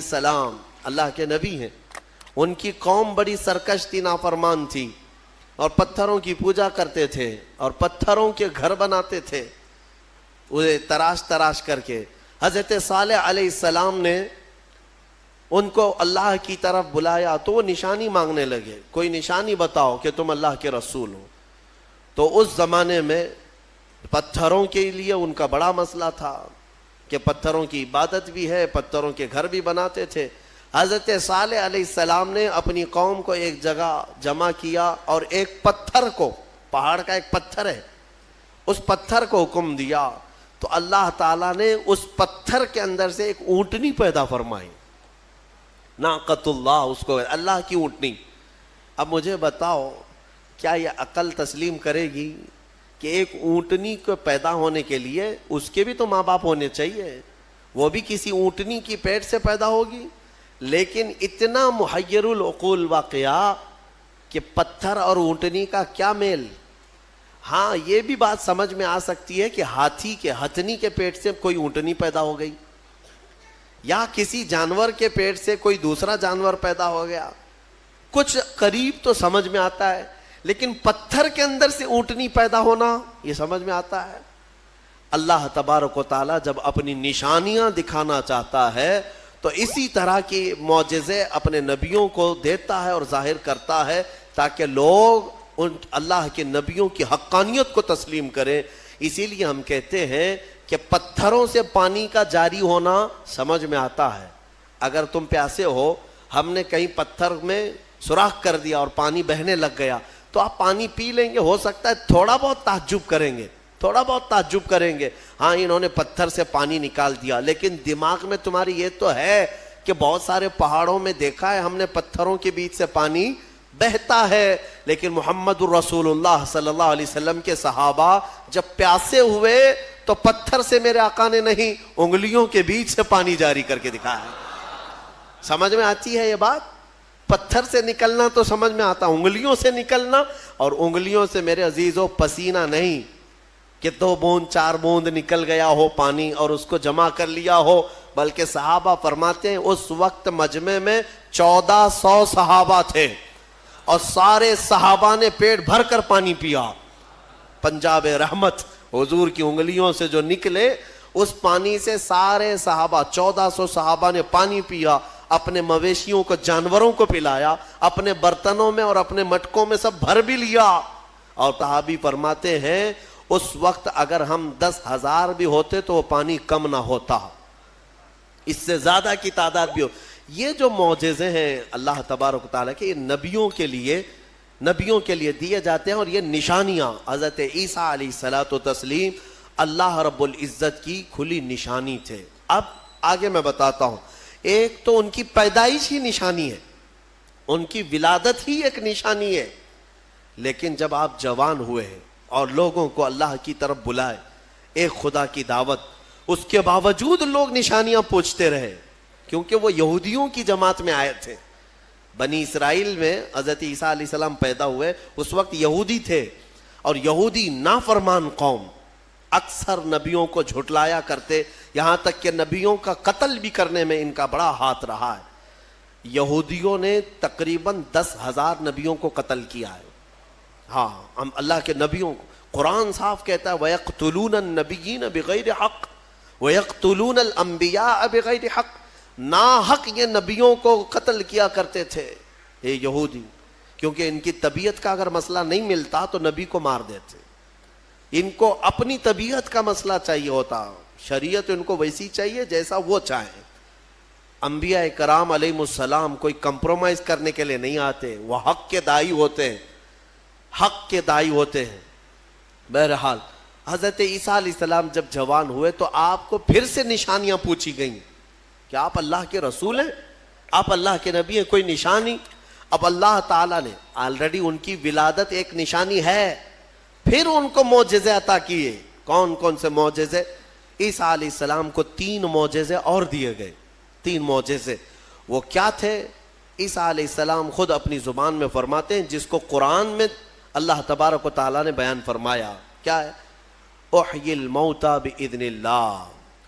السلام اللہ کے نبی ہیں، ان کی قوم بڑی سرکش تھی، نافرمان تھی، اور پتھروں کی پوجا کرتے تھے اور پتھروں کے گھر بناتے تھے انہیں تراش تراش کر کے۔ حضرت صالح علیہ السلام نے ان کو اللہ کی طرف بلایا تو وہ نشانی مانگنے لگے، کوئی نشانی بتاؤ کہ تم اللہ کے رسول ہو۔ تو اس زمانے میں پتھروں کے لیے ان کا بڑا مسئلہ تھا کہ پتھروں کی عبادت بھی ہے، پتھروں کے گھر بھی بناتے تھے۔ حضرت صالح علیہ السلام نے اپنی قوم کو ایک جگہ جمع کیا اور ایک پتھر کو، پہاڑ کا ایک پتھر ہے، اس پتھر کو حکم دیا تو اللہ تعالیٰ نے اس پتھر کے اندر سے ایک اونٹنی پیدا فرمائی، ناقۃ اللہ، اس کو اللہ کی اونٹنی۔ اب مجھے بتاؤ کیا یہ عقل تسلیم کرے گی کہ ایک اونٹنی کو پیدا ہونے کے لیے اس کے بھی تو ماں باپ ہونے چاہیے، وہ بھی کسی اونٹنی کی پیٹ سے پیدا ہوگی؟ لیکن اتنا محیر العقول واقعہ کہ پتھر اور اونٹنی کا کیا میل۔ ہاں یہ بھی بات سمجھ میں آ سکتی ہے کہ ہاتھی کے ہتھنی کے پیٹ سے کوئی اونٹنی پیدا ہو گئی، یا کسی جانور کے پیٹ سے کوئی دوسرا جانور پیدا ہو گیا، کچھ قریب تو سمجھ میں آتا ہے، لیکن پتھر کے اندر سے اونٹنی پیدا ہونا یہ سمجھ میں آتا ہے؟ اللہ تبارک و تعالیٰ جب اپنی نشانیاں دکھانا چاہتا ہے تو اسی طرح کی معجزے اپنے نبیوں کو دیتا ہے اور ظاہر کرتا ہے تاکہ لوگ ان اللہ کے نبیوں کی حقانیت کو تسلیم کریں۔ اسی لیے ہم کہتے ہیں کہ پتھروں سے پانی کا جاری ہونا سمجھ میں آتا ہے۔ اگر تم پیاسے ہو، ہم نے کہیں پتھر میں سوراخ کر دیا اور پانی بہنے لگ گیا تو آپ پانی پی لیں گے، ہو سکتا ہے تھوڑا بہت تعجب کریں گے، تھوڑا بہت تعجب کریں گے، ہاں انہوں نے پتھر سے پانی نکال دیا، لیکن دماغ میں تمہاری یہ تو ہے کہ بہت سارے پہاڑوں میں دیکھا ہے ہم نے پتھروں کے بیچ سے پانی بہتا ہے۔ لیکن محمد الرسول اللہ صلی اللہ علیہ وسلم کے صحابہ جب پیاسے ہوئے تو پتھر سے میرے آقا نے نہیں، انگلیوں کے بیچ سے پانی جاری کر کے دکھایا۔ سمجھ میں آتی ہے یہ بات؟ پتھر سے نکلنا تو سمجھ میں آتا، انگلیوں سے نکلنا، اور انگلیوں سے میرے عزیزو پسینہ نہیں کہ 2 بوند 4 بوند نکل گیا ہو پانی اور اس کو جمع کر لیا ہو، بلکہ صحابہ فرماتے ہیں اس وقت مجمع میں 1400 صحابہ تھے اور سارے صحابہ نے پیٹ بھر کر پانی پیا۔ پنجاب رحمت حضور کی انگلیوں سے جو نکلے اس پانی سے سارے صحابہ 1400 صحابہ نے پانی پیا، اپنے مویشیوں کو، جانوروں کو پلایا، اپنے برتنوں میں اور اپنے مٹکوں میں سب بھر بھی لیا۔ اور صحابی فرماتے ہیں اس وقت اگر ہم 10,000 بھی ہوتے تو وہ پانی کم نہ ہوتا، اس سے زیادہ کی تعداد بھی ہو۔ یہ جو معجزے ہیں اللہ تبارک و تعالیٰ کے، یہ نبیوں کے لیے دیے جاتے ہیں، اور یہ نشانیاں حضرت عیسیٰ علیہ الصلوۃ والتسلیم اللہ رب العزت کی کھلی نشانی تھے۔ اب آگے میں بتاتا ہوں، ایک تو ان کی پیدائش ہی نشانی ہے، ان کی ولادت ہی ایک نشانی ہے، لیکن جب آپ جوان ہوئے ہیں اور لوگوں کو اللہ کی طرف بلائے، ایک خدا کی دعوت، اس کے باوجود لوگ نشانیاں پوچھتے رہے، کیونکہ وہ یہودیوں کی جماعت میں آئے تھے۔ بنی اسرائیل میں حضرت عیسیٰ علیہ السلام پیدا ہوئے، اس وقت یہودی تھے، اور یہودی نافرمان قوم اکثر نبیوں کو جھٹلایا کرتے، یہاں تک کہ نبیوں کا قتل بھی کرنے میں ان کا بڑا ہاتھ رہا ہے۔ یہودیوں نے تقریباً 10,000 نبیوں کو قتل کیا ہے۔ ہاں، ہم اللہ کے نبیوں کو، قرآن صاف کہتا ہے وَيَقْتُلُونَ النَّبِيِّينَ بِغَيْرِ حَقٍّ وَيَقْتُلُونَ الْأَنْبِيَاءَ بِغَيْرِ حَقٍّ، ناحق یہ نبیوں کو قتل کیا کرتے تھے یہ یہودی، کیونکہ ان کی طبیعت کا اگر مسئلہ نہیں ملتا تو نبی کو مار دیتے، ان کو اپنی طبیعت کا مسئلہ چاہیے ہوتا، شریعت ان کو ویسی چاہیے جیسا وہ چاہیں۔ انبیاء کرام علیہ السلام کوئی کمپرومائز کرنے کے لیے نہیں آتے، وہ حق کے داعی ہوتے ہیں، حق کے داعی ہوتے ہیں۔ بہرحال حضرت عیسیٰ علیہ السلام جب جوان ہوئے تو آپ کو پھر سے نشانیاں پوچھی گئیں کہ آپ اللہ کے رسول ہیں، آپ اللہ کے نبی ہیں، کوئی نشانی؟ اب اللہ تعالیٰ نے آلریڈی ان کی ولادت ایک نشانی ہے، پھر ان کو معجزے عطا کیے۔ کون کون سے معجزے؟ عیسیٰ علیہ السلام کو 3 معجزے اور دیے گئے، 3 معجزے۔ وہ کیا تھے؟ عیسیٰ علیہ السلام خود اپنی زبان میں فرماتے ہیں، جس کو قرآن میں اللہ تبارک و تعالیٰ نے بیان فرمایا، کیا ہے؟ احیی الموتى باذن اللہ،